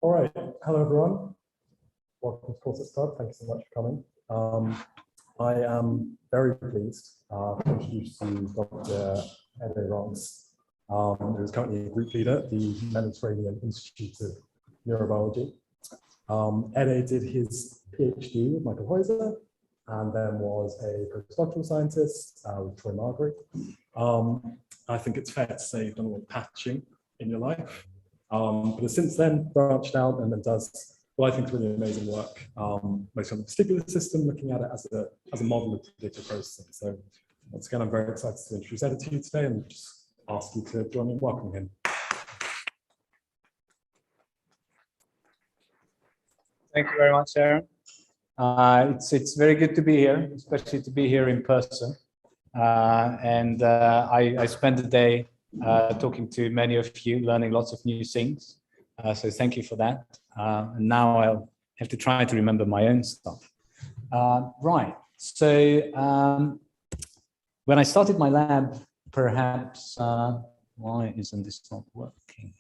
All right, hello everyone. Welcome to Cortex Club. Thank you so much for coming. I am very pleased to introduce you Dr. Rancz, who is currently a group leader at the Mediterranean Institute of Neurobiology. Ede did his PhD with Michael Heuser and then was a postdoctoral scientist with Troy Margaret. I think it's fair to say you've done a lot of patching in your life, but has since then branched out and then does what I think is really amazing work, mostly on the vestibular system, looking at it as a model of predictive processing. So once again, I'm very excited to introduce Ede to you today and just ask you to join me in welcoming him. Thank you very much, Aaron. It's very good to be here, especially to be here in person. I spent the day talking to many of you, learning lots of new things. So thank you for that. And now I'll have to try to remember my own stuff. Right. So when I started my lab, perhaps, why isn't this not working?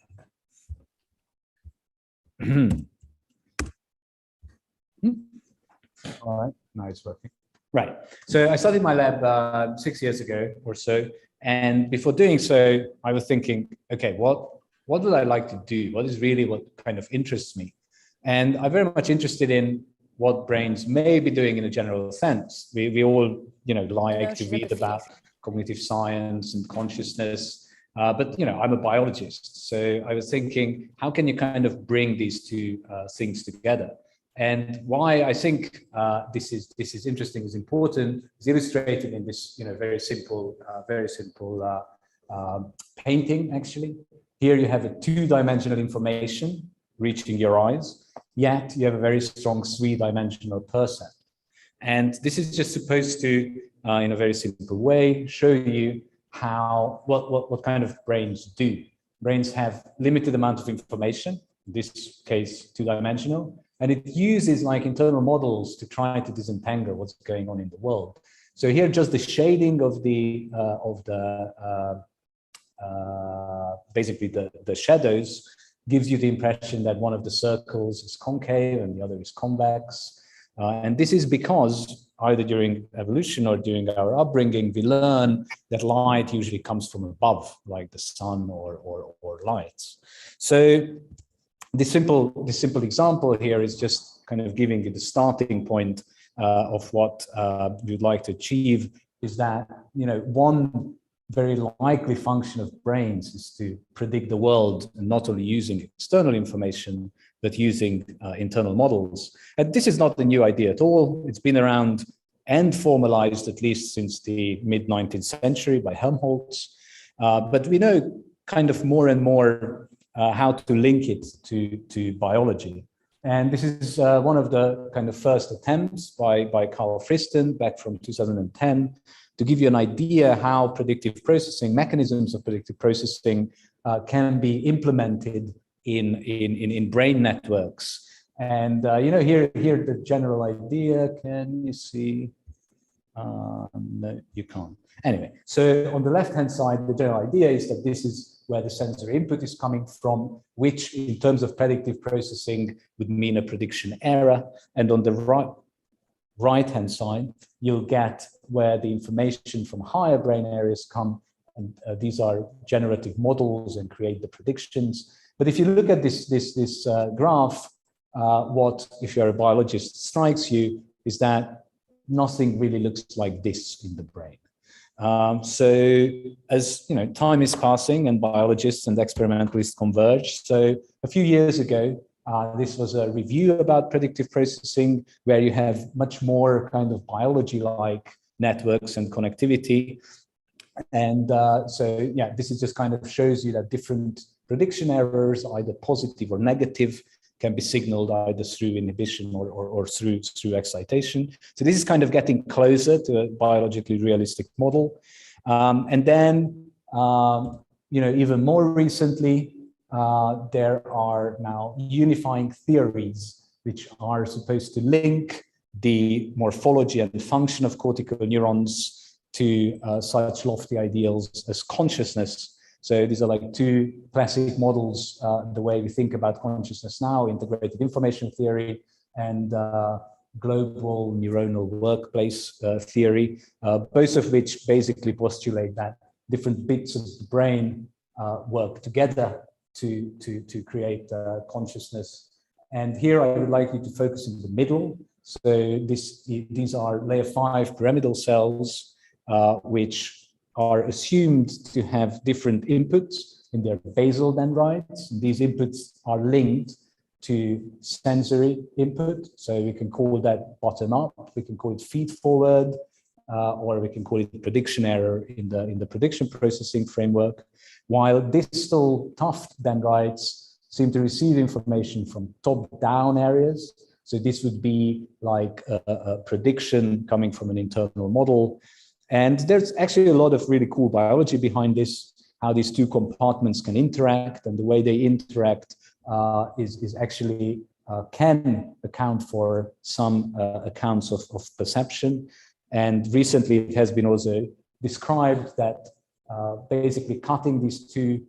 All right, now it's working. Right, so I started my lab 6 years ago or so, and before doing so, I was thinking, okay, what would I like to do? What is really what kind of interests me? And I'm very much interested in what brains may be doing in a general sense. We all, like to read about cognitive science and consciousness, but I'm a biologist, so I was thinking, how can you kind of bring these two things together? And why I think this is interesting, is important, is illustrated in this very simple painting. Actually, here you have a two-dimensional information reaching your eyes, yet you have a very strong three-dimensional person. And this is just supposed to, in a very simple way, show you what kind of brains do. Brains have limited amount of information, in this case two-dimensional. And it uses like internal models to try to disentangle what's going on in the world. So here, just the shading of basically the shadows gives you the impression that one of the circles is concave and the other is convex. And this is because either during evolution or during our upbringing, we learn that light usually comes from above, like the sun or lights. So this simple example here is just kind of giving you the starting point of what you'd like to achieve, is that one very likely function of brains is to predict the world, and not only using external information but using internal models. And this is not a new idea at all. It's been around and formalized at least since the mid-19th century by Helmholtz, but we know kind of more and more how to link it to biology. And this is one of the kind of first attempts by Carl Friston back from 2010 to give you an idea how predictive processing, mechanisms of predictive processing can be implemented in brain networks. And here the general idea, can you see? No, you can't. Anyway, so on the left-hand side, the general idea is that this is where the sensory input is coming from, which in terms of predictive processing would mean a prediction error. And on the right-hand side, you'll get where the information from higher brain areas come, and these are generative models and create the predictions. But if you look at this graph, what, if you're a biologist, strikes you is that nothing really looks like this in the brain. So as time is passing and biologists and experimentalists converge. So a few years ago, this was a review about predictive processing, where you have much more kind of biology-like networks and connectivity. And so, yeah, this is just kind of shows you that different prediction errors, either positive or negative, can be signaled either through inhibition or through excitation. So this is kind of getting closer to a biologically realistic model. And then, even more recently, there are now unifying theories which are supposed to link the morphology and function of cortical neurons to such lofty ideals as consciousness. So these are like two classic models, the way we think about consciousness now, integrated information theory and global neuronal workplace theory, both of which basically postulate that different bits of the brain work together to create consciousness. And here I would like you to focus in the middle. So these are layer 5 pyramidal cells, which are assumed to have different inputs in their basal dendrites. These inputs are linked to sensory input. So we can call that bottom up, we can call it feed forward, or we can call it prediction error in the prediction processing framework, while distal tuft dendrites seem to receive information from top-down areas. So this would be like a prediction coming from an internal model. And there's actually a lot of really cool biology behind this, how these two compartments can interact, and the way they interact is actually can account for some accounts of perception. And recently it has been also described that basically cutting these two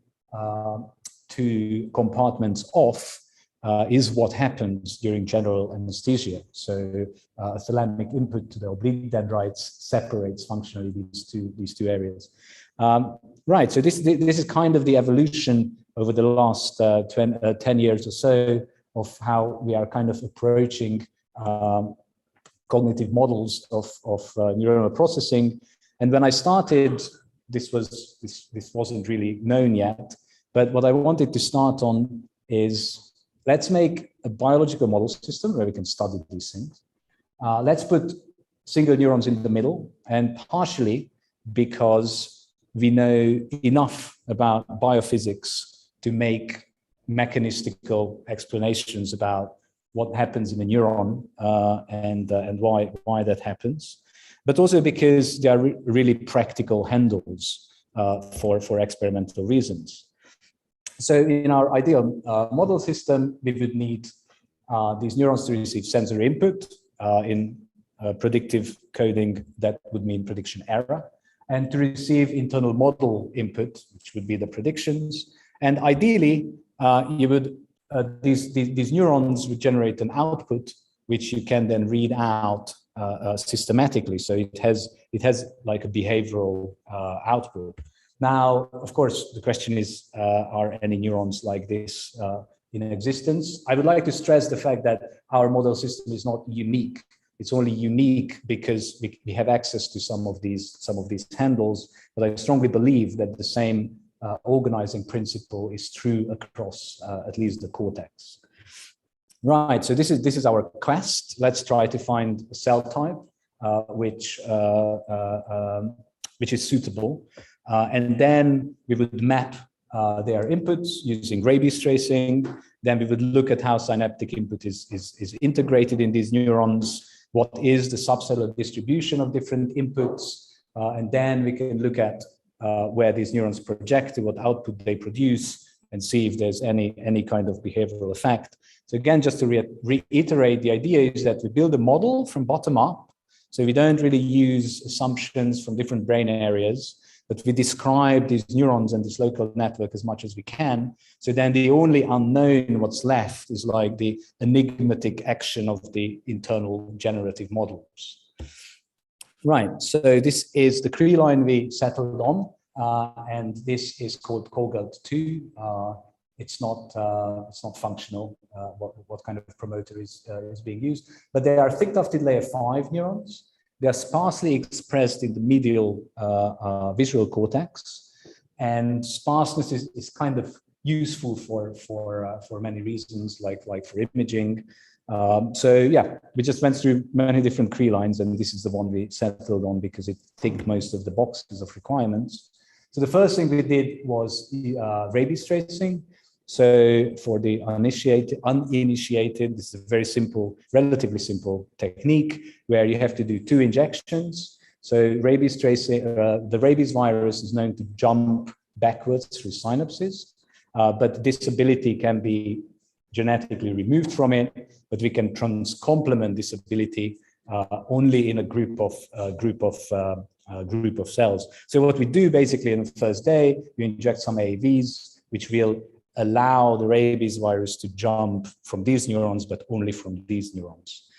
compartments off is what happens during general anesthesia. So a thalamic input to the oblique dendrites separates functionally these two areas. Right, so this is kind of the evolution over the last 10 years or so of how we are kind of approaching cognitive models of neuronal processing. And when I started, this wasn't really known yet, but what I wanted to start on is, let's make a biological model system where we can study these things. Let's put single neurons in the middle, and partially because we know enough about biophysics to make mechanistical explanations about what happens in a neuron and why that happens, but also because they are really practical handles for experimental reasons. So in our ideal model system, we would need these neurons to receive sensory input in predictive coding, that would mean prediction error, and to receive internal model input, which would be the predictions. And ideally, these neurons would generate an output, which you can then read out systematically. So it has like a behavioral output. Now, of course, the question is, are any neurons like this in existence? I would like to stress the fact that our model system is not unique. It's only unique because we have access to some of these handles, but I strongly believe that the same organizing principle is true across at least the cortex. Right, so this is our quest. Let's try to find a cell type which is suitable. And then we would map their inputs using Rabies tracing. Then we would look at how synaptic input is integrated in these neurons. What is the subcellular distribution of different inputs? And then we can look at where these neurons project, what output they produce, and see if there's any kind of behavioral effect. So again, just to reiterate, the idea is that we build a model from bottom up. So we don't really use assumptions from different brain areas, but we describe these neurons and this local network as much as we can. So then the only unknown what's left is like the enigmatic action of the internal generative models. Right, so this is the Cree line we settled on, and this is called Colgalt 2. It's not functional, what kind of promoter is being used, but they are thick tufted layer 5 neurons. They are sparsely expressed in the medial visual cortex, and sparseness is kind of useful for many reasons, like for imaging. So yeah, we just went through many different Cree lines, and this is the one we settled on because it ticked most of the boxes of requirements. So the first thing we did was Rabies tracing. So for the uninitiated, this is a very simple, relatively simple technique where you have to do 2 injections. So Rabies tracing, the rabies virus is known to jump backwards through synapses, but this ability can be genetically removed from it, but we can complement this ability only in a group of group of cells. So what we do basically in the first day, you inject some AAVs, which will allow the rabies virus to jump from these neurons, but only from these neurons.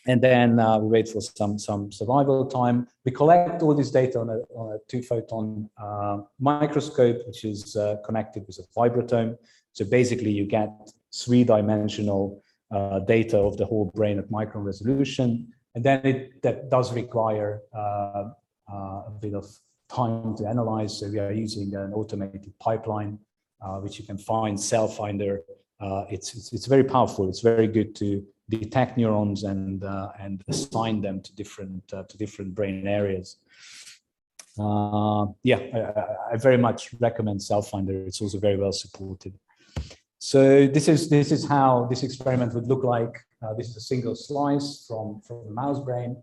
And then we wait for some survival time. We collect all this data on a 2-photon microscope, which is connected with a vibrotome. So basically you get 3-dimensional data of the whole brain at micron resolution. And then that does require a bit of time to analyze. So we are using an automated pipeline, which you can find, Cell Finder. It's very powerful. It's very good to detect neurons and assign them to different brain areas. I very much recommend Cell Finder. It's also very well supported. So this is how this experiment would look like. This is a single slice from the mouse brain.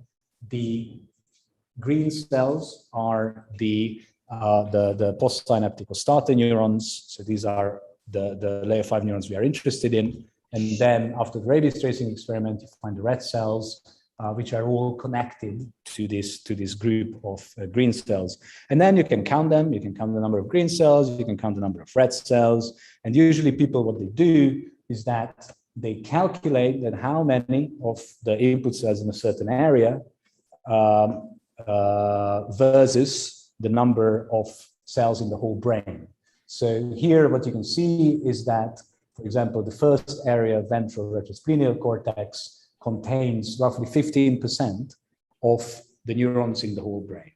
The green cells are the postsynaptic or starter neurons. So these are the layer 5 neurons we are interested in. And then after the rabies tracing experiment, you find the red cells, which are all connected to this group of green cells. And then you can count them. You can count the number of green cells. You can count the number of red cells. And usually people, what they do is that they calculate that how many of the input cells in a certain area versus the number of cells in the whole brain. So here what you can see is that, for example, the first area, ventral retrosplenial cortex, contains roughly 15% of the neurons in the whole brain,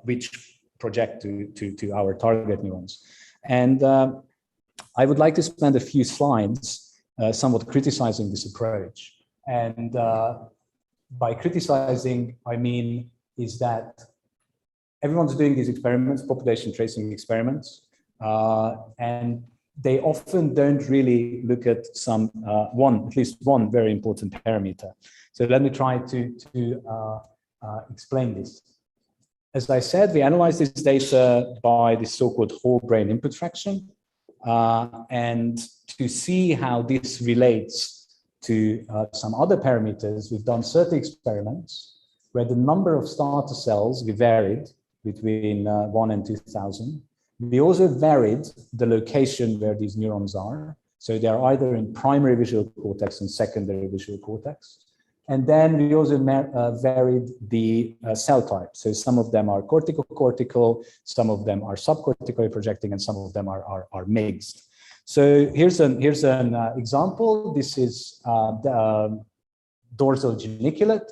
which project to our target neurons. And I would like to spend a few slides somewhat criticizing this approach. And by criticizing, I mean is that everyone's doing these experiments, population tracing experiments, and they often don't really look at at least one very important parameter. So let me try to explain this. As I said, we analyze this data by the so-called whole brain input fraction, and to see how this relates to some other parameters, we've done certain experiments where the number of starter cells we varied between 1 and 2000. We also varied the location where these neurons are. So they are either in primary visual cortex and secondary visual cortex. And then we also varied the cell type. So some of them are cortical, some of them are subcortically projecting, and some of them are mixed. So here's an example. This is the dorsal geniculate.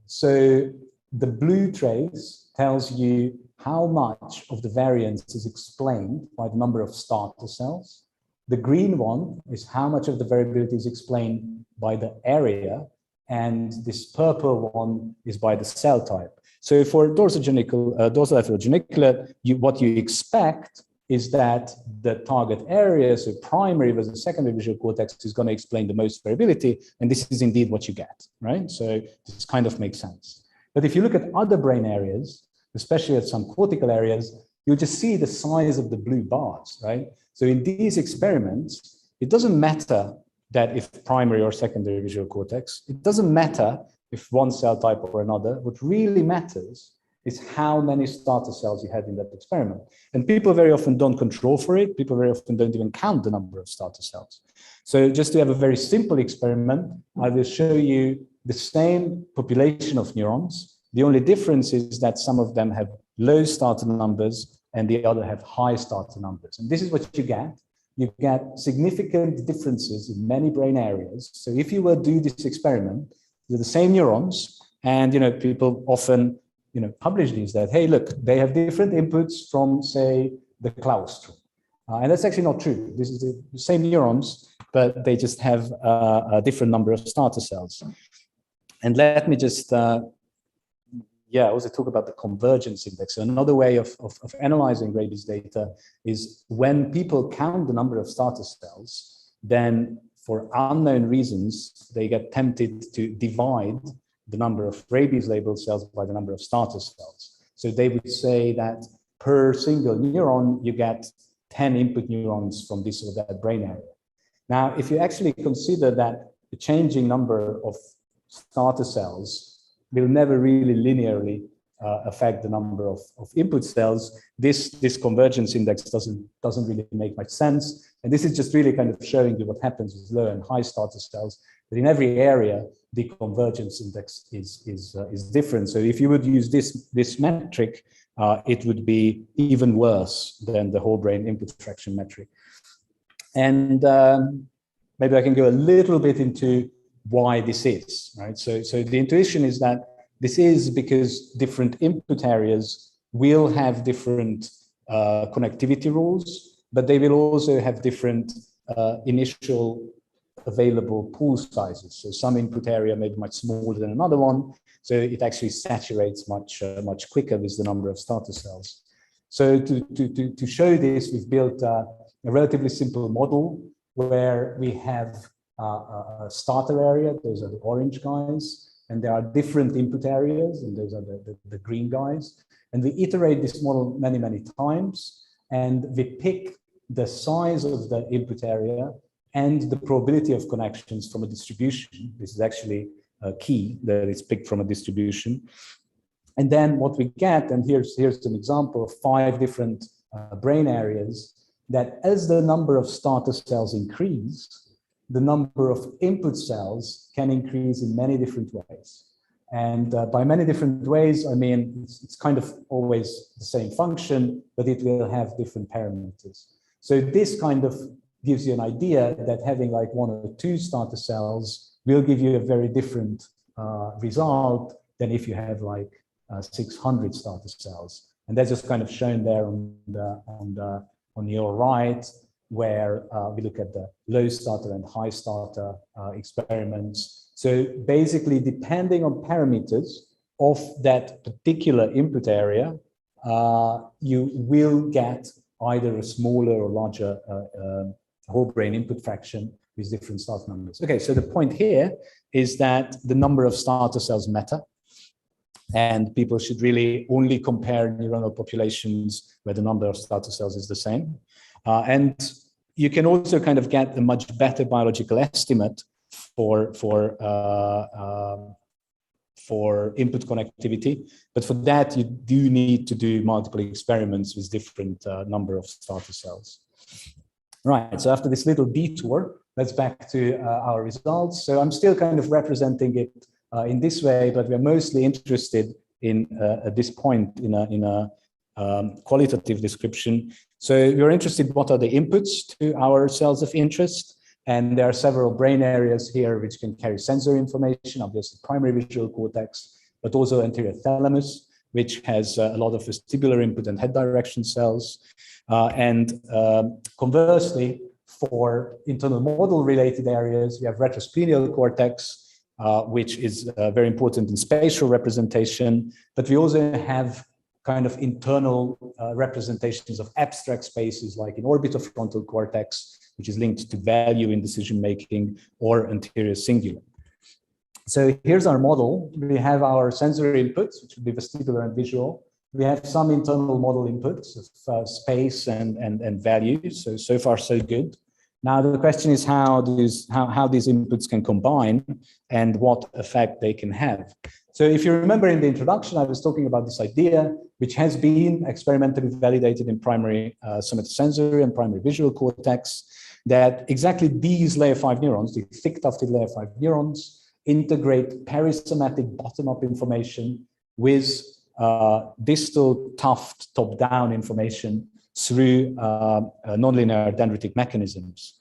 So the blue trace tells you how much of the variance is explained by the number of starter cells. The green one is how much of the variability is explained by the area, and this purple one is by the cell type. So for dorsolateral geniculate, what you expect is that the target area, so primary versus secondary visual cortex, is going to explain the most variability, and this is indeed what you get, right? So this kind of makes sense. But if you look at other brain areas, especially at some cortical areas, you just see the size of the blue bars, right? So in these experiments, it doesn't matter that if primary or secondary visual cortex, it doesn't matter if one cell type or another. What really matters is how many starter cells you had in that experiment. And people very often don't control for it. People very often don't even count the number of starter cells. So just to have a very simple experiment, I will show you the same population of neurons. The only difference is that some of them have low starter numbers and the other have high starter numbers. And this is what you get. You get significant differences in many brain areas. So if you were to do this experiment with the same neurons, and people often publish these that, hey, look, they have different inputs from, say, the claustrum. And that's actually not true. This is the same neurons, but they just have a different number of starter cells. And let me just also talk about the convergence index. So another way of analyzing rabies data is when people count the number of starter cells, then for unknown reasons, they get tempted to divide the number of rabies labeled cells by the number of starter cells. So they would say that per single neuron, you get 10 input neurons from this or that brain area. Now, if you actually consider that the changing number of starter cells will never really linearly affect the number of input cells, this convergence index doesn't really make much sense. And this is just really kind of showing you what happens with low and high starter cells. But in every area, the convergence index is different. So if you would use this metric, it would be even worse than the whole brain input fraction metric. And maybe I can go a little bit into why this is, right? So the intuition is that this is because different input areas will have different connectivity rules, but they will also have different initial available pool sizes. So some input area may be much smaller than another one, so it actually saturates much quicker with the number of starter cells. So to show this, we've built a relatively simple model where we have a starter area, those are the orange guys, and there are different input areas, and those are the green guys. And we iterate this model many times, and we pick the size of the input area and the probability of connections from a distribution. This is actually key, that it's picked from a distribution. And then what we get, and here's an example of 5 different brain areas, that as the number of starter cells increase, the number of input cells can increase in many different ways. And by many different ways, I mean, it's kind of always the same function, but it will have different parameters. So this kind of gives you an idea that having like 1 or 2 starter cells will give you a very different result than if you have like 600 starter cells. And that's just kind of shown there on your right, where we look at the low starter and high starter experiments. So basically, depending on parameters of that particular input area, you will get either a smaller or larger whole brain input fraction with different starter numbers. Okay, so the point here is that the number of starter cells matter, and people should really only compare neuronal populations where the number of starter cells is the same. And you can also kind of get a much better biological estimate for input connectivity, but for that you do need to do multiple experiments with different number of starter cells. Right, so after this little detour, let's back to our results. So I'm still kind of representing it in this way, but we're mostly interested in at this point in a qualitative description. So we're interested what are the inputs to our cells of interest, and there are several brain areas here which can carry sensory information, obviously primary visual cortex, but also anterior thalamus, which has a lot of vestibular input and head direction cells. Conversely, for internal model related areas, we have retrosplenial cortex, which is very important in spatial representation, but we also have kind of internal representations of abstract spaces, like in orbitofrontal cortex, which is linked to value in decision making, or anterior cingulate. So here's our model. We have our sensory inputs, which would be vestibular and visual. We have some internal model inputs of space and values. So far, so good. Now the question is how these inputs can combine and what effect they can have. So if you remember in the introduction, I was talking about this idea, which has been experimentally validated in primary somatosensory and primary visual cortex, that exactly these layer 5 neurons, the thick tufted layer 5 neurons, integrate perisynaptic bottom-up information with distal tuft top-down information through nonlinear dendritic mechanisms.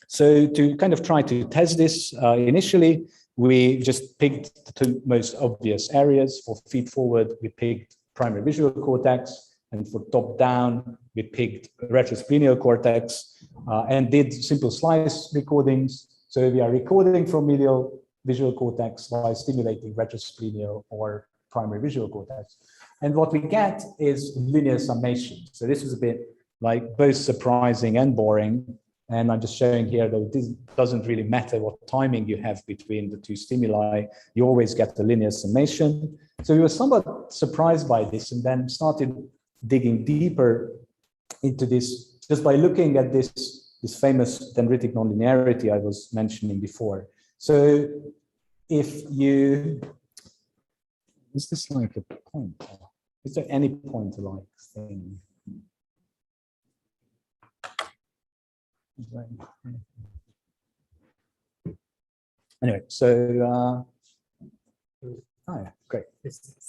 So to kind of try to test this initially, we just picked the 2 most obvious areas. For feed forward, we picked primary visual cortex, and for top-down, we picked retrosplenial cortex and did simple slice recordings. So we are recording from medial visual cortex while stimulating retrosplenial or primary visual cortex. And what we get is linear summation. So this is a bit like both surprising and boring. And I'm just showing here that it doesn't really matter what timing you have between the 2 stimuli. You always get the linear summation. So we were somewhat surprised by this, and then started digging deeper into this just by looking at this famous dendritic nonlinearity I was mentioning before. So if you, is this like a point? Is there any pointer-like thing? Anyway, so yeah, great.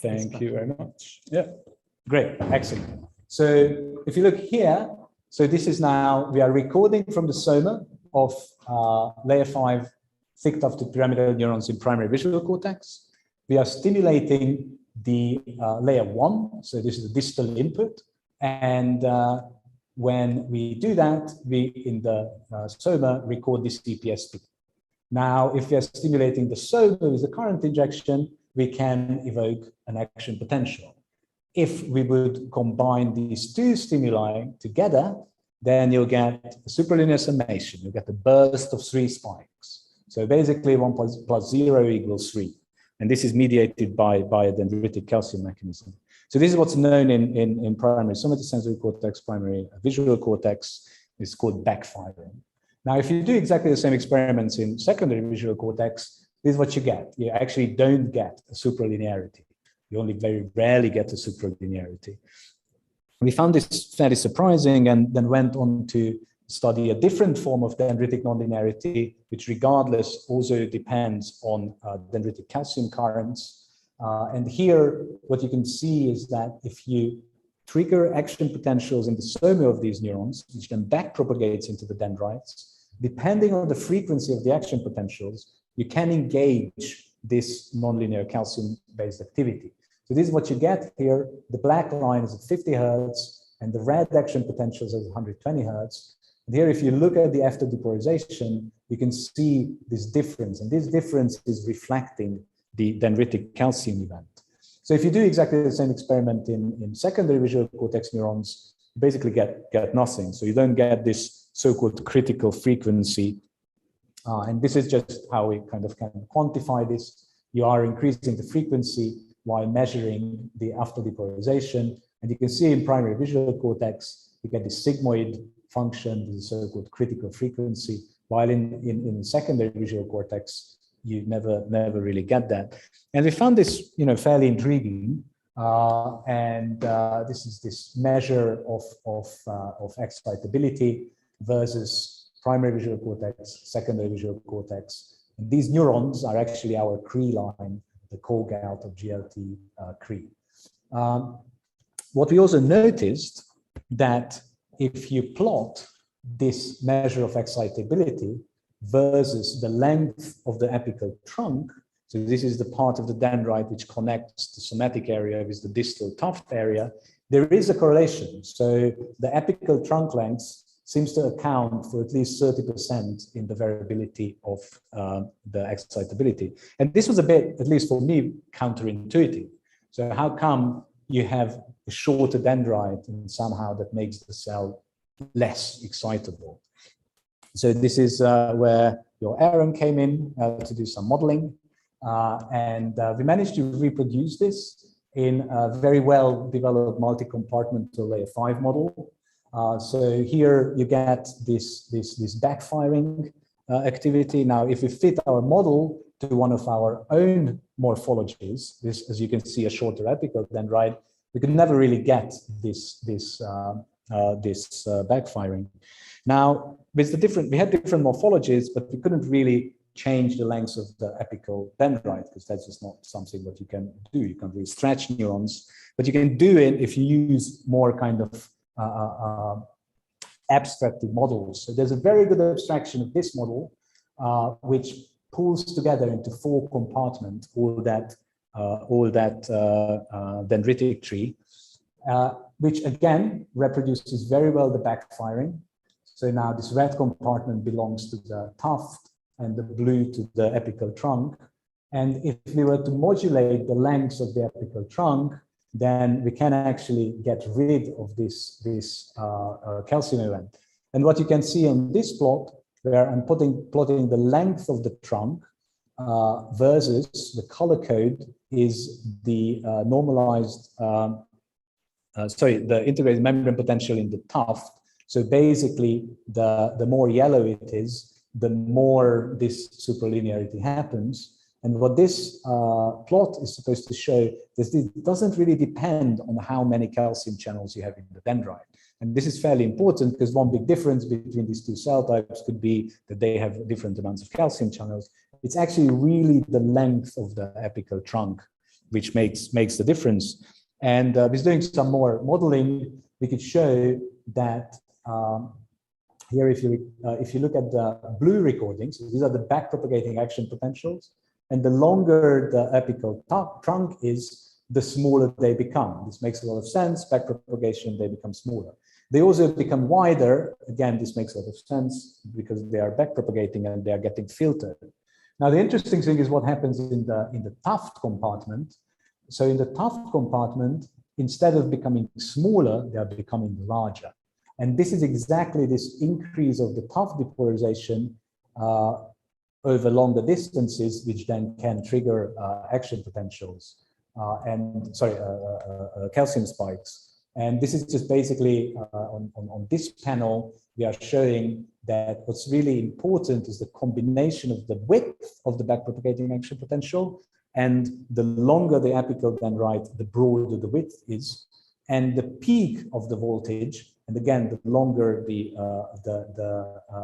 Thank you very much. Yeah, great, excellent. So if you look here, so this is now, we are recording from the soma of layer 5 thick tufted pyramidal neurons in primary visual cortex. We are stimulating the layer 1, so this is a distal input. And when we do that, we in the soma record this EPSP. Now, if we are stimulating the soma with a current injection, we can evoke an action potential. If we would combine these two stimuli together, then you'll get a supralinear summation. You get a burst of 3 spikes. So basically 1 plus 0 equals 3. And this is mediated by a dendritic calcium mechanism. So this is what's known in primary somatosensory cortex, primary visual cortex. It's called backfiring. Now, if you do exactly the same experiments in secondary visual cortex, this is what you get. You actually don't get a supralinearity. You only very rarely get a supralinearity. We found this fairly surprising and then went on to study a different form of dendritic nonlinearity, which regardless also depends on dendritic calcium currents. And here, what you can see is that if you trigger action potentials in the soma of these neurons, which then backpropagates into the dendrites, depending on the frequency of the action potentials, you can engage this nonlinear calcium-based activity. So this is what you get here. The black line is at 50 hertz, and the red action potentials is 120 hertz. And here, if you look at the after depolarization, you can see this difference, and this difference is reflecting the dendritic calcium event. So if you do exactly the same experiment in secondary visual cortex neurons, you basically get nothing. So you don't get this so-called critical frequency. And this is just how we kind of can quantify this. You are increasing the frequency while measuring the after depolarization. And you can see in primary visual cortex, you get the sigmoid function, the so-called critical frequency, while in secondary visual cortex, you never really get that. And we found this, fairly intriguing. This is this measure of excitability versus primary visual cortex, secondary visual cortex. And these neurons are actually our Cree line, the Colgalt of GLT Cree. What we also noticed that if you plot this measure of excitability versus the length of the apical trunk, so this is the part of the dendrite which connects the somatic area with the distal tuft area, there is a correlation. So the apical trunk length seems to account for at least 30% in the variability of the excitability. And this was a bit, at least for me, counterintuitive. So how come you have a shorter dendrite and somehow that makes the cell less excitable? So this is where your Aaron came in to do some modeling. We managed to reproduce this in a very well developed multi-compartmental layer 5 model. So here you get this backfiring activity. Now, if we fit our model to one of our own morphologies, this, as you can see, a shorter apical dendrite, we could never really get this backfiring. Now, with the we had different morphologies, but we couldn't really change the length of the apical dendrite because that's just not something that you can do. You can't really stretch neurons, but you can do it if you use more kind of abstracted models. So there's a very good abstraction of this model, which pulls together into 4 compartments all that dendritic tree, which again reproduces very well the backfiring. So now this red compartment belongs to the tuft and the blue to the apical trunk. And if we were to modulate the length of the apical trunk, then we can actually get rid of this calcium event. And what you can see on this plot, where I'm plotting the length of the trunk versus the color code is the normalized, the integrated membrane potential in the tuft. So basically, the more yellow it is, the more this supralinearity happens. And what this plot is supposed to show is this doesn't really depend on how many calcium channels you have in the dendrite. And this is fairly important because one big difference between these two cell types could be that they have different amounts of calcium channels. It's actually really the length of the apical trunk which makes the difference. And with doing some more modeling, we could show that here, if you look at the blue recordings, these are the backpropagating action potentials, and the longer the apical trunk is, the smaller they become. This makes a lot of sense. Backpropagation, they become smaller. They also become wider. Again, this makes a lot of sense because they are backpropagating and they are getting filtered. Now, the interesting thing is what happens in the tuft compartment. So in the tuft compartment, instead of becoming smaller, they are becoming larger. And this is exactly this increase of the tuft depolarization over longer distances, which then can trigger action potentials calcium spikes. And this is just basically on this panel, we are showing that what's really important is the combination of the width of the backpropagating action potential, and the longer the apical dendrite, the broader the width is, and the peak of the voltage. And again, the longer the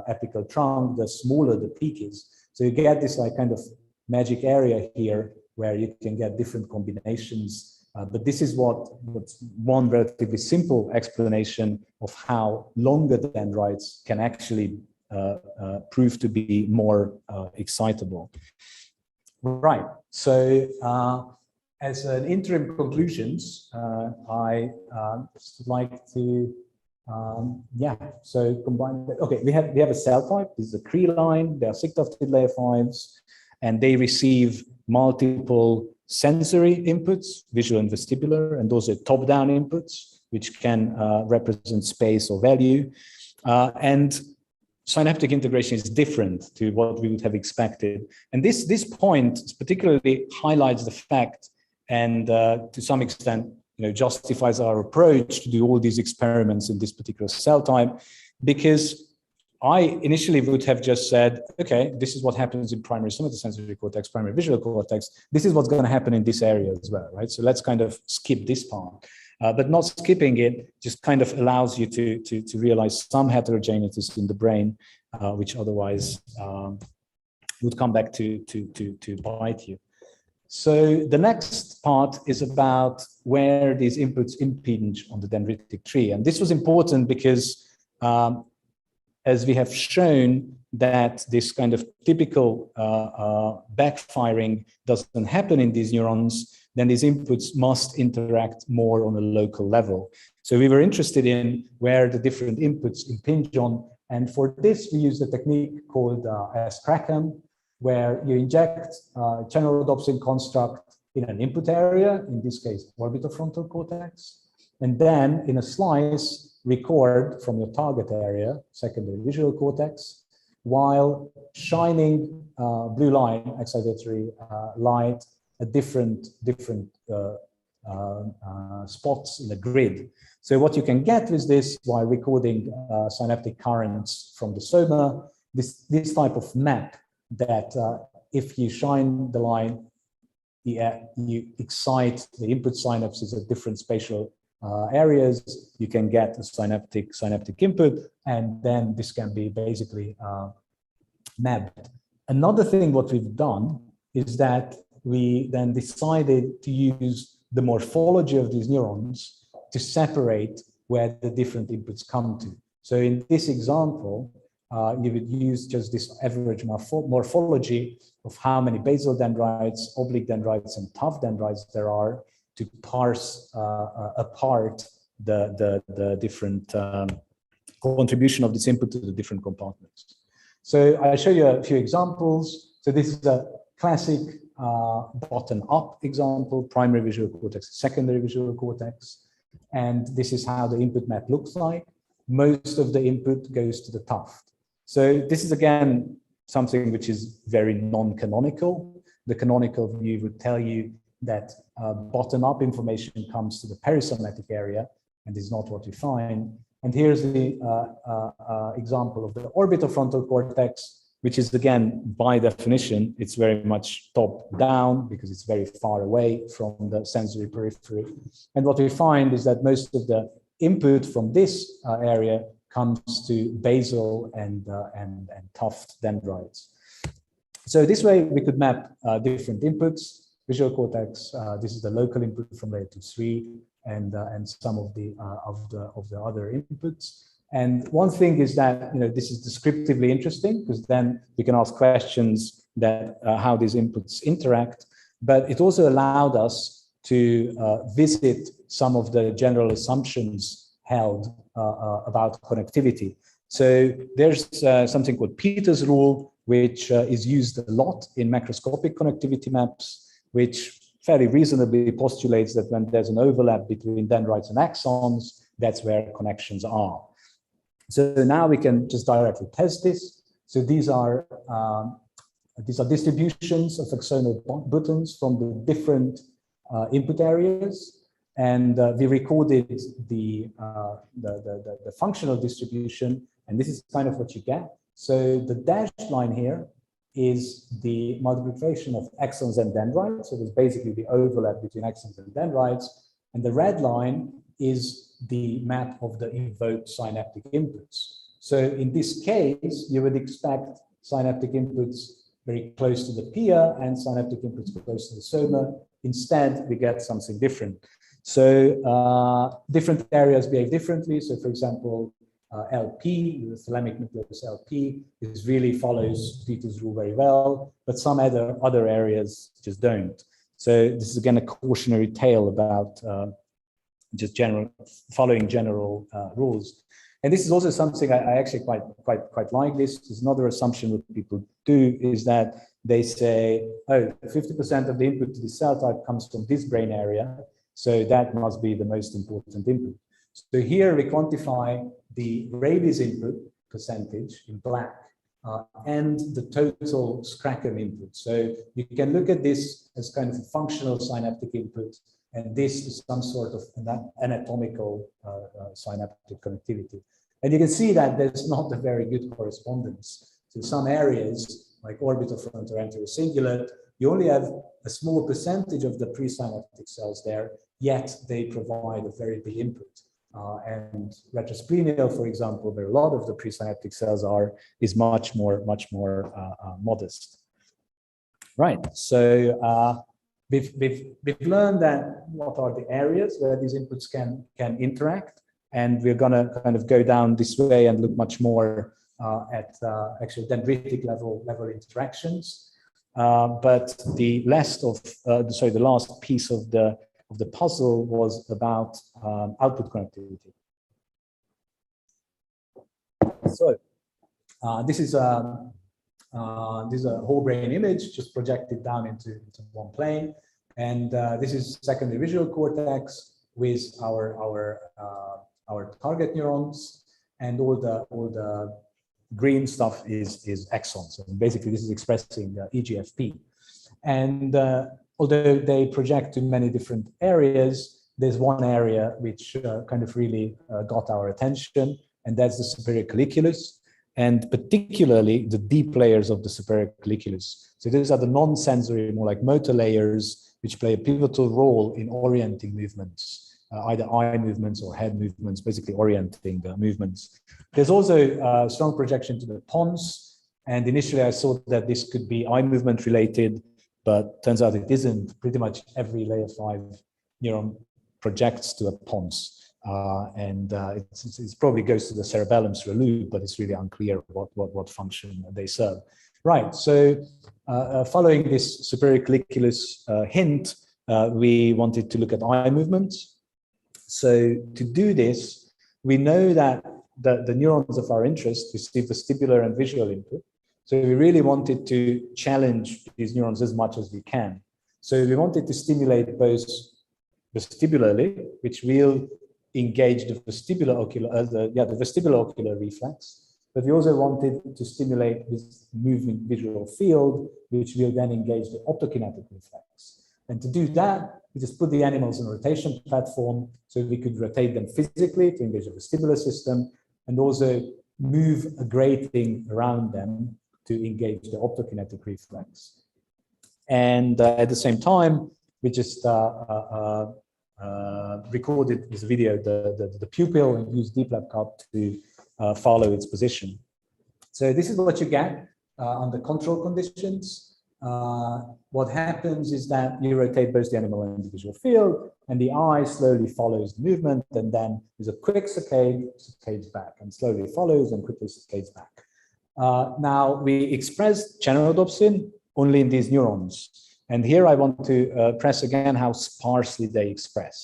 apical trunk, the smaller the peak is. So you get this like kind of magic area here where you can get different combinations. But this is what's one relatively simple explanation of how longer dendrites can actually prove to be more excitable. Right. So as an interim conclusions, I just like to so combine that. Okay, we have a cell type. This is a Cree line. They are thick-tufted layer 5s, and they receive multiple sensory inputs, visual and vestibular, and those are top-down inputs, which can represent space or value. And synaptic integration is different to what we would have expected. And this point particularly highlights the fact, and to some extent, justifies our approach to do all these experiments in this particular cell type, because I initially would have just said, okay, this is what happens in primary somatosensory cortex, primary visual cortex. This is what's going to happen in this area as well, right? So let's kind of skip this part. But not skipping it just kind of allows you to realize some heterogeneities in the brain, which otherwise would come back to bite you. So the next part is about where these inputs impinge on the dendritic tree. And this was important because as we have shown that this kind of typical backfiring doesn't happen in these neurons, then these inputs must interact more on a local level. So we were interested in where the different inputs impinge on. And for this, we used a technique called SCRACM, where you inject ChannelRhodopsin construct in an input area, in this case, orbitofrontal cortex, and then in a slice, record from your target area, secondary visual cortex, while shining blue line, excitatory light, at different spots in the grid. So what you can get with this, while recording synaptic currents from the soma, this type of map that if you shine the line, you excite the input synapses at different spatial areas, you can get a synaptic input, and then this can be basically mapped. Another thing what we've done is that we then decided to use the morphology of these neurons to separate where the different inputs come to. So in this example, you would use just this average morphology of how many basal dendrites, oblique dendrites, and tuft dendrites there are to parse apart the different contribution of this input to the different compartments. So I'll show you a few examples. So this is a classic bottom-up example, primary visual cortex, secondary visual cortex. And this is how the input map looks like. Most of the input goes to the tuft. So this is, again, something which is very non-canonical. The canonical view would tell you that bottom-up information comes to the perisomatic area, and is not what you find. And here's the example of the orbitofrontal cortex. which is, again, by definition, it's very much top down because it's very far away from the sensory periphery. And what we find is that most of the input from this area comes to basal and tuft dendrites. So this way we could map different inputs, visual cortex. This is the local input from layer 2-3, and some of the other inputs. And one thing is that this is descriptively interesting because then we can ask questions that how these inputs interact. But it also allowed us to visit some of the general assumptions held about connectivity. So there's something called Peter's rule, which is used a lot in macroscopic connectivity maps, which fairly reasonably postulates that when there's an overlap between dendrites and axons, that's where connections are. So now we can just directly test this. So these are distributions of axonal buttons from the different input areas, and we recorded the functional distribution, and this is kind of what you get. So the dashed line here is the multiplication of axons and dendrites. So there's basically the overlap between axons and dendrites, and the red line is the map of the invoked synaptic inputs. So in this case, you would expect synaptic inputs very close to the pia and synaptic inputs close to the soma. Instead, we get something different. So different areas behave differently. So for example, LP, the thalamic nucleus LP, really follows Peter's rule very well, but some other areas just don't. So this is again a cautionary tale about just following general rules. And this is also something I actually quite like. This is another assumption that people do, is that they say, oh, 50% of the input to the cell type comes from this brain area, so that must be the most important input. So here we quantify the rabies input percentage in black and the total scracum input. So you can look at this as kind of a functional synaptic input, and this is some sort of anatomical synaptic connectivity. And you can see that there's not a very good correspondence. So some areas, like orbital frontal anterior cingulate, you only have a small percentage of the presynaptic cells there, yet they provide a very big input. And retrosplenial, for example, where a lot of the presynaptic cells are, is much more modest. Right. So we've learned that what are the areas where these inputs can interact, and we're going to kind of go down this way and look much more at actual dendritic level interactions. But the last piece of the puzzle was about output connectivity. So this is a whole brain image just projected down into one plane, and this is secondary visual cortex with our target neurons, and all the green stuff is axons. So basically, this is expressing EGFP, and although they project to many different areas, there's one area which kind of really got our attention, and that's the superior colliculus, and particularly the deep layers of the superior colliculus. So these are the non-sensory, more like motor layers, which play a pivotal role in orienting movements, either eye movements or head movements, basically orienting movements. There's also strong projection to the pons, and initially I thought that this could be eye movement related, but turns out it isn't. Pretty much every layer 5 neuron projects to a pons, and it probably goes to the cerebellum through a loop, but it's really unclear what function they serve. Right, so following this superior colliculus hint, we wanted to look at eye movements. So to do this, we know that the neurons of our interest receive vestibular and visual input. So we really wanted to challenge these neurons as much as we can. So we wanted to stimulate both vestibularly, which will engage the vestibular ocular reflex, but we also wanted to stimulate this moving visual field, which will then engage the optokinetic reflex. And to do that, we just put the animals on a rotation platform so we could rotate them physically to engage the vestibular system, and also move a grating around them to engage the optokinetic reflex. And at the same time, we just recorded this video, the pupil, and used deep lab cut to follow its position. So this is what you get under control conditions. What happens is that you rotate both the animal and the visual field, and the eye slowly follows the movement, and then there's a quick saccades back, and slowly follows and quickly saccades back. Now, we express ChannelRhodopsin only in these neurons. And here I want to press again how sparsely they express.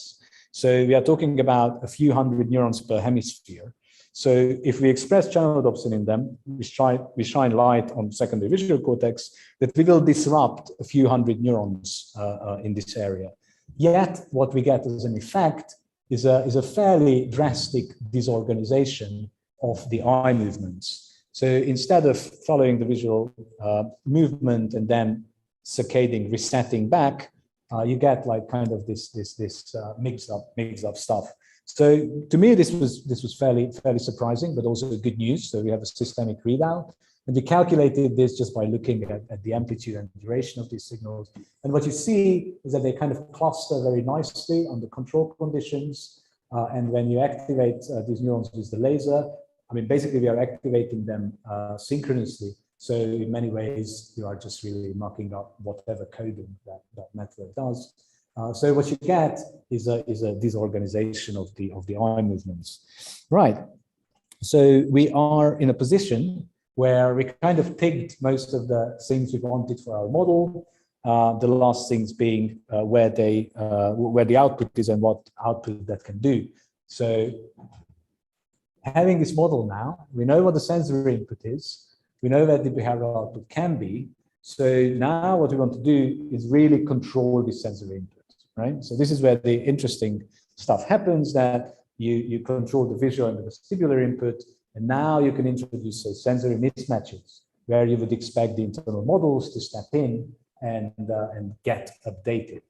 So we are talking about a few hundred neurons per hemisphere. So if we express ChannelRhodopsin in them, we shine light on secondary visual cortex, that we will disrupt a few hundred neurons in this area. Yet what we get as an effect is a fairly drastic disorganization of the eye movements. So instead of following the visual movement and then saccading, resetting back, you get like kind of this mixed up stuff. So to me, this was fairly surprising, but also good news. So we have a systemic readout, and we calculated this just by looking at the amplitude and duration of these signals. And what you see is that they kind of cluster very nicely under control conditions. And when you activate these neurons with the laser, I mean, basically we are activating them synchronously. So in many ways, you are just really mucking up whatever coding that network does. So what you get is a disorganization of the eye movements. Right. So we are in a position where we kind of ticked most of the things we wanted for our model. The last things being where the output is and what output that can do. So having this model now, we know what the sensory input is. We know that the behavioral output can be. So now what we want to do is really control the sensory input, right? So this is where the interesting stuff happens, that you control the visual and the vestibular input, and now you can introduce sensory mismatches where you would expect the internal models to step in and get updated.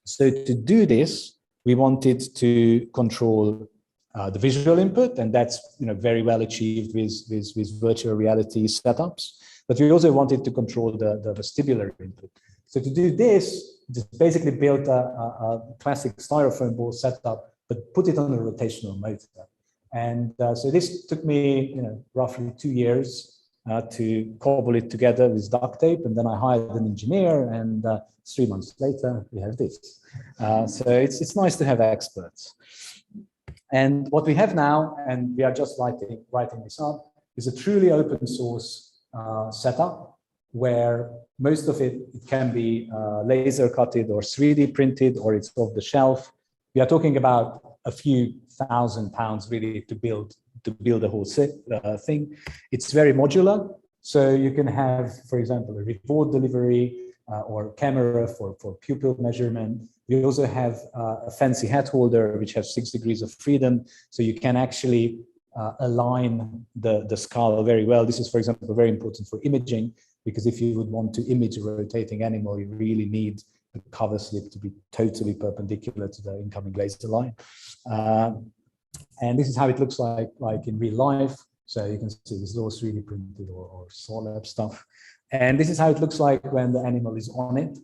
So to do this, we wanted to control the visual input, and that's very well achieved with virtual reality setups. But we also wanted to control the vestibular input. So to do this, just basically built a classic styrofoam ball setup, but put it on a rotational motor. And so this took me roughly 2 years to cobble it together with duct tape, and then I hired an engineer, and 3 months later we have this. So it's nice to have experts. And what we have now, and we are just writing this up, is a truly open source setup where most of it can be laser cutted or 3D printed, or it's off the shelf. We are talking about a few £1,000 really to build the whole thing. It's very modular, so you can have, for example, a reward delivery or camera for pupil measurement. We also have a fancy hat holder which has 6 degrees of freedom, so you can actually align the skull very well. This is, for example, very important for imaging, because if you would want to image a rotating animal, you really need the cover slip to be totally perpendicular to the incoming laser line. And this is how it looks like in real life. So you can see this is all 3D printed or solid stuff. And this is how it looks like when the animal is on it.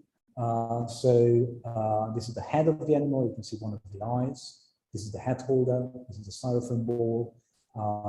This is the head of the animal. You can see one of the eyes. This is the hat holder. This is the styrofoam ball.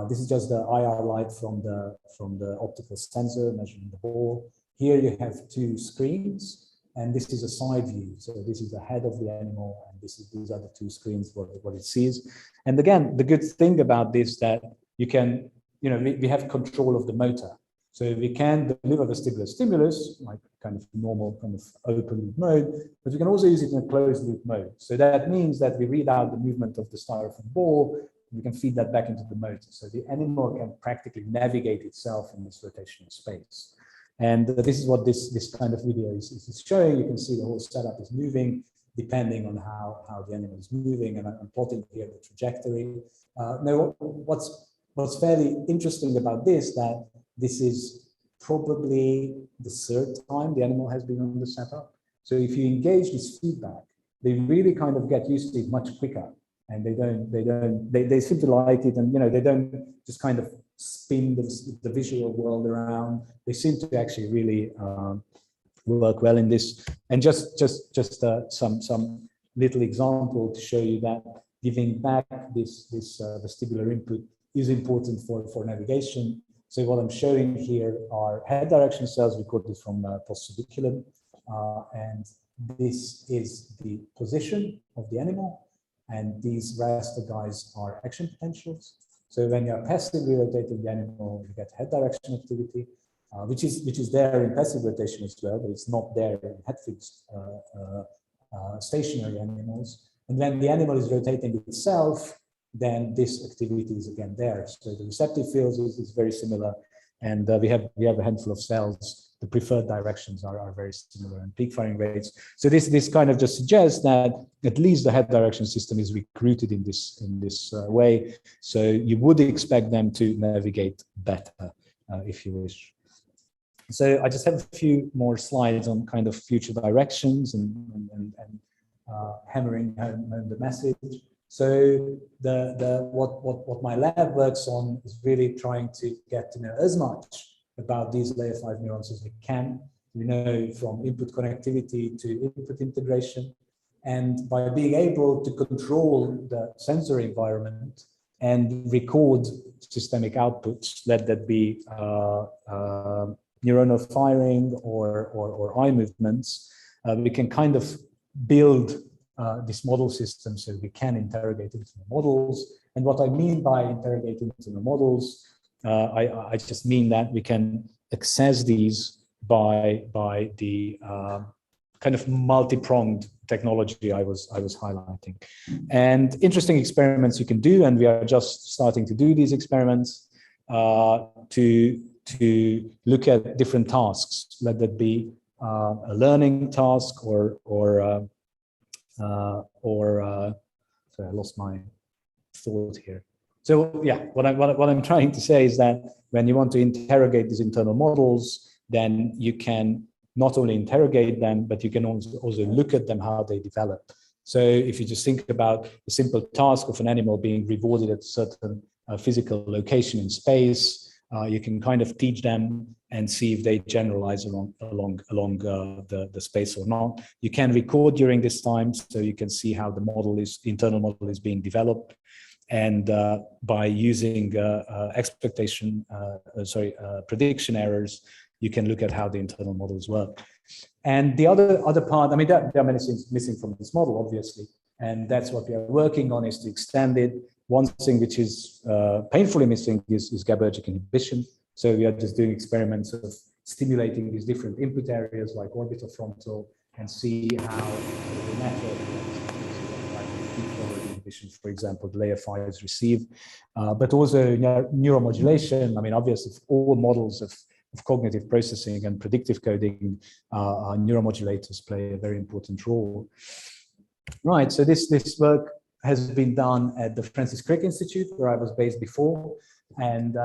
This is just the IR light from the optical sensor measuring the ball. Here you have 2 screens, and this is a side view. So this is the head of the animal, and these are the 2 screens what it sees. And again, the good thing about this that you can, we have control of the motor. So we can deliver vestibular stimulus, like kind of normal kind of open loop mode, but we can also use it in a closed loop mode. So that means that we read out the movement of the styrofoam ball, and we can feed that back into the motor. So the animal can practically navigate itself in this rotational space. And this is what this kind of video is showing. You can see the whole setup is moving depending on how the animal is moving, and I'm plotting here the trajectory. Now, what's fairly interesting about this, that this is probably the 3rd time the animal has been on the setup. So if you engage this feedback, they really kind of get used to it much quicker, and they seem to like it, and they don't just kind of spin the visual world around. They seem to actually really work well in this. And just some little example to show you that giving back this vestibular input is important for navigation. So what I'm showing here are head direction cells recorded from postsubiculum, and this is the position of the animal, and these raster guys are action potentials. So when you're passively rotating the animal, you get head direction activity, which is there in passive rotation as well, but it's not there in head-fixed stationary animals. And when the animal is rotating itself, then this activity is again there. So the receptive fields is very similar, and we have a handful of cells. The preferred directions are very similar, and peak firing rates. So this kind of just suggests that at least the head direction system is recruited in this way. So you would expect them to navigate better, if you wish. So I just have a few more slides on kind of future directions and hammering home the message. So what my lab works on is really trying to get to know as much about these layer 5 neurons as we can. We know from input connectivity to input integration, and by being able to control the sensory environment and record systemic outputs, let that be neuronal firing or eye movements, we can kind of build this model system so we can interrogate into the models. And what I mean by interrogating into the models, I just mean that we can access these by the kind of multi-pronged technology I was highlighting. And interesting experiments you can do, and we are just starting to do these experiments to look at different tasks, let that be a learning task or sorry, I lost my thought here. So yeah, what I'm trying to say is that when you want to interrogate these internal models, then you can not only interrogate them, but you can also look at them, how they develop. So if you just think about the simple task of an animal being rewarded at a certain physical location in space, you can kind of teach them and see if they generalize along the space or not. You can record during this time, so you can see how the internal model is being developed. And by using prediction errors, you can look at how the internal models work. And the other part, I mean, there are many things missing from this model, obviously, and that's what we are working on, is to extend it. One thing which is painfully missing is GABAergic inhibition. So we are just doing experiments of stimulating these different input areas like orbitofrontal and see how the network inhibition, for example, the layer 5s receive, but also neuromodulation. I mean, obviously, all models of cognitive processing and predictive coding, neuromodulators play a very important role. Right, so this work has been done at the Francis Crick Institute, where I was based before, and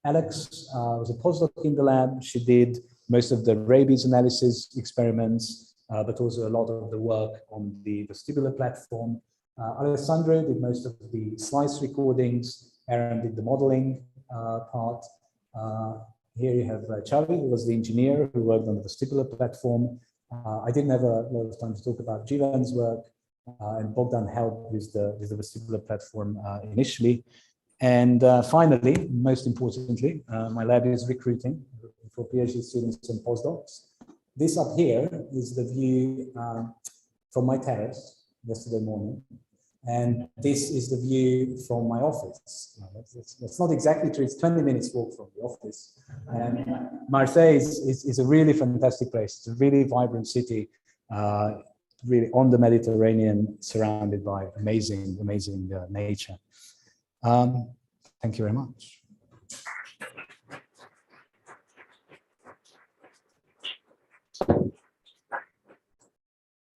Alex was a postdoc in the lab. She did most of the rabies analysis experiments, but also a lot of the work on the vestibular platform. Alessandro did most of the slice recordings. Aaron did the modeling part. Here you have Charlie, who was the engineer who worked on the vestibular platform. I didn't have a lot of time to talk about Jivan's work, and Bogdan helped with the vestibular platform initially. And finally, most importantly, my lab is recruiting for PhD students and postdocs. This up here is the view from my terrace yesterday morning. And this is the view from my office. That's not exactly true. It's 20 minutes walk from the office. And Marseille is a really fantastic place. It's a really vibrant city, really on the Mediterranean, surrounded by amazing nature. Thank you very much.